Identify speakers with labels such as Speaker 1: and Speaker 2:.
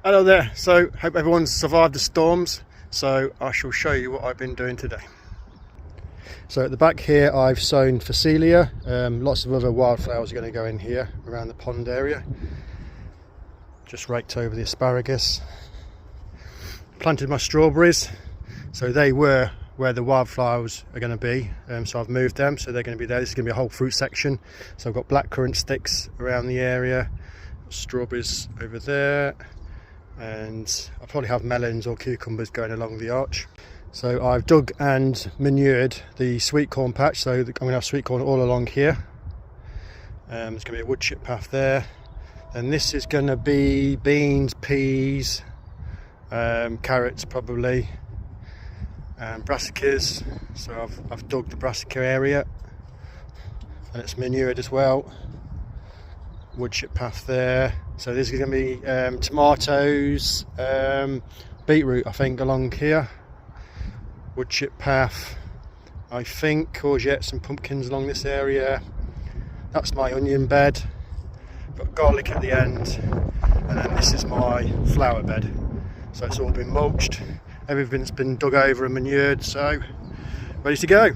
Speaker 1: Hello there. So hope everyone's survived the storms. So I shall show you what I've been doing today. So at the back here I've sown phacelia. Lots of other wildflowers are going to go in here around the pond area. Just raked over the asparagus. Planted my strawberries. So they were where the wildflowers are going to be. So I've moved them, so they're going to be there. This is going to be a whole fruit section. So I've got blackcurrant sticks around the area. Strawberries over there. And I'll probably have melons or cucumbers going along the arch. So I've dug and manured the sweet corn patch, so I'm going to have sweet corn all along here. There's going to be a wood chip path there, and this is going to be beans, peas, carrots probably, and brassicas. So I've dug the brassica area and it's manured as well. Wood chip path there. So this is going to be tomatoes, beetroot I think along here. Wood chip path, I think courgettes and pumpkins along this area. That's my onion bed. Got garlic at the end, and then this is my flower bed. So it's all been mulched. Everything's been dug over and manured, so ready to go.